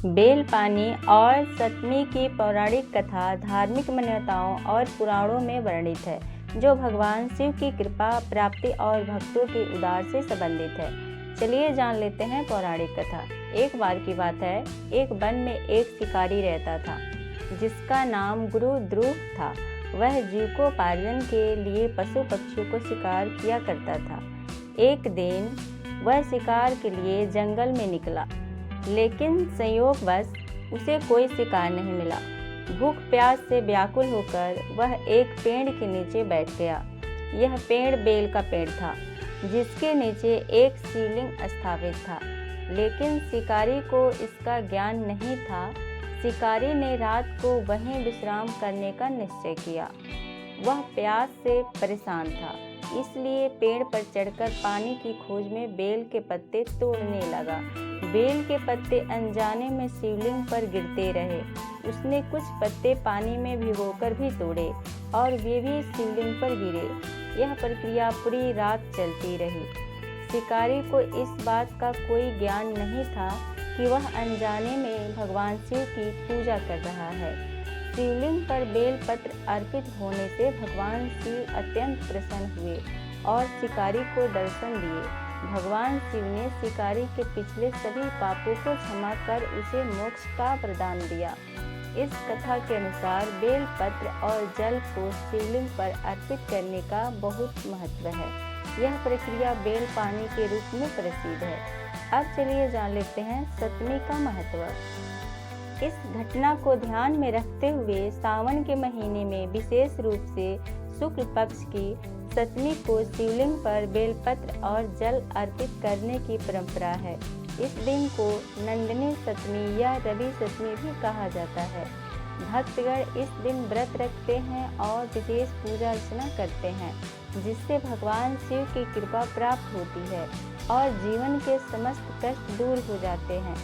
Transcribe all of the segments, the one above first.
Bell पानी और सतमी की पौराणिक कथा धार्मिक मान्यताओं और पुराणों में वर्णित है, जो भगवान शिव की कृपा प्राप्ति और भक्तों के उद्धार से संबंधित है। चलिए जान लेते हैं पौराणिक कथा। एक बार की बात है, एक वन में एक शिकारी रहता था जिसका नाम गुरु ध्रुव था। वह जीविकोपार्जन के लिए पशु पक्षियों को शिकार किया करता था। एक दिन वह शिकार के लिए जंगल में निकला, लेकिन संयोगवश उसे कोई शिकार नहीं मिला। भूख प्यास से व्याकुल होकर वह एक पेड़ के नीचे बैठ गया। यह पेड़ बेल का पेड़ था, जिसके नीचे एक शिवलिंग स्थापित था, लेकिन शिकारी को इसका ज्ञान नहीं था। शिकारी ने रात को वहीं विश्राम करने का निश्चय किया। वह प्यास से परेशान था, इसलिए पेड़ पर चढ़कर पानी की खोज में बेल के पत्ते तोड़ने लगा। बेल के पत्ते अनजाने में शिवलिंग पर गिरते रहे। उसने कुछ पत्ते पानी में भिगोकर भी तोड़े और वे भी शिवलिंग पर गिरे। यह प्रक्रिया पूरी रात चलती रही। शिकारी को इस बात का कोई ज्ञान नहीं था कि वह अनजाने में भगवान शिव की पूजा कर रहा है। शिवलिंग पर बेल पत्र अर्पित होने से भगवान शिव अत्यंत प्रसन्न हुए और शिकारी को दर्शन दिए। भगवान शिव ने शिकारी के पिछले सभी पापों को क्षमा कर उसे मोक्ष का वरदान दिया। इस कथा के अनुसार बेल पत्र और जल को शिवलिंग पर अर्पित करने का बहुत महत्व है। यह प्रक्रिया बेल पानी के रूप में प्रसिद्ध है। अब चलिए जान लेते हैं सतमी का महत्व। इस घटना को ध्यान में रखते हुए सावन के महीने में विशेष रूप से शुक्ल पक्ष की सतमी को शिवलिंग पर बेलपत्र और जल अर्पित करने की परंपरा है। इस दिन को नंदिनी सतमी या रवि सतमी भी कहा जाता है। भक्तगण इस दिन व्रत रखते हैं और विशेष पूजा अर्चना करते हैं, जिससे भगवान शिव की कृपा प्राप्त होती है और जीवन के समस्त कष्ट दूर हो जाते हैं।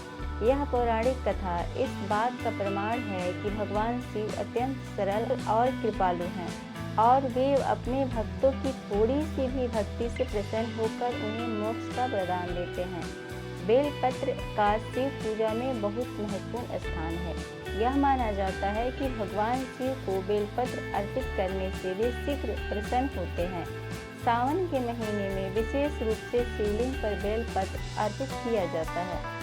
यह पौराणिक कथा इस बात का प्रमाण है कि भगवान शिव अत्यंत सरल और कृपालु हैं और वे अपने भक्तों की थोड़ी सी भी भक्ति से प्रसन्न होकर उन्हें मोक्ष का वरदान देते हैं। बेलपत्र का शिव पूजा में बहुत महत्वपूर्ण स्थान है। यह माना जाता है कि भगवान शिव को बेलपत्र अर्पित करने से वे शीघ्र प्रसन्न होते हैं। सावन के महीने में विशेष रूप से शिवलिंग पर बेलपत्र अर्पित किया जाता है।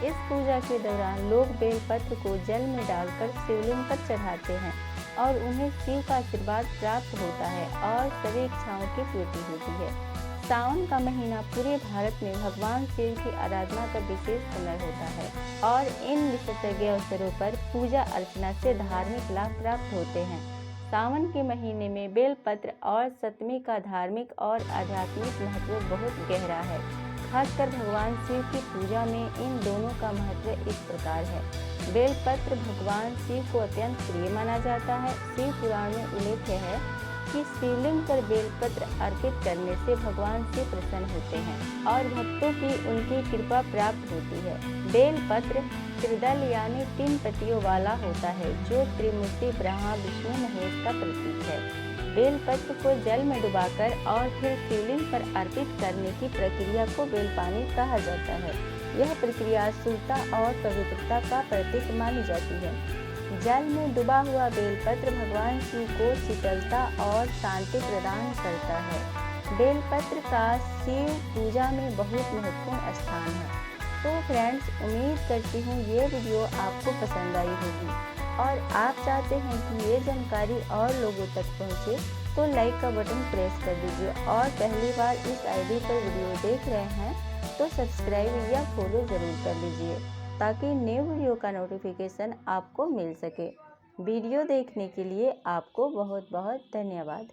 इस पूजा के दौरान लोग बेलपत्र को जल में डालकर शिवलिंग पर चढ़ाते हैं और उन्हें शिव का आशीर्वाद प्राप्त होता है और सभी इच्छाओं की पूर्ति होती है। सावन का महीना पूरे भारत में भगवान शिव की आराधना का विशेष समय होता है और इन विशेषज्ञ अवसरों पर पूजा अर्चना से धार्मिक लाभ प्राप्त होते हैं। सावन के महीने में बेलपत्र और सतमी का धार्मिक और आध्यात्मिक महत्व बहुत गहरा है। खासकर भगवान शिव की पूजा में इन दोनों का महत्व इस प्रकार है। बेलपत्र भगवान शिव को अत्यंत प्रिय माना जाता है। शिव पुराण में उल्लेख है कि शिवलिंग पर बेलपत्र अर्पित करने से भगवान शिव प्रसन्न होते हैं और भक्तों की उनकी कृपा प्राप्त होती है। बेलपत्र त्रिदल यानी 3 पत्तियों वाला होता है, जो त्रिमूर्ति ब्रह्मा विष्णु महेश का प्रतीक है। बेलपत्र को जल में डुबाकर और फिर शिवलिंग पर अर्पित करने की प्रक्रिया को बेलपानी कहा जाता है। यह प्रक्रिया शुद्धता और पवित्रता का प्रतीक मानी जाती है। जल में डूबा हुआ बेलपत्र भगवान शिव को शीतलता और शांति प्रदान करता है। बेलपत्र का शिव पूजा में बहुत महत्वपूर्ण स्थान है। तो फ्रेंड्स, उम्मीद करती हूँ ये वीडियो आपको पसंद आई होगी और आप चाहते हैं कि ये जानकारी और लोगों तक पहुँचे तो लाइक का बटन प्रेस कर दीजिए और पहली बार इस आईडी पर वीडियो देख रहे हैं तो सब्सक्राइब या फॉलो ज़रूर कर लीजिए, ताकि न्यू वीडियो का नोटिफिकेशन आपको मिल सके। वीडियो देखने के लिए आपको बहुत बहुत धन्यवाद।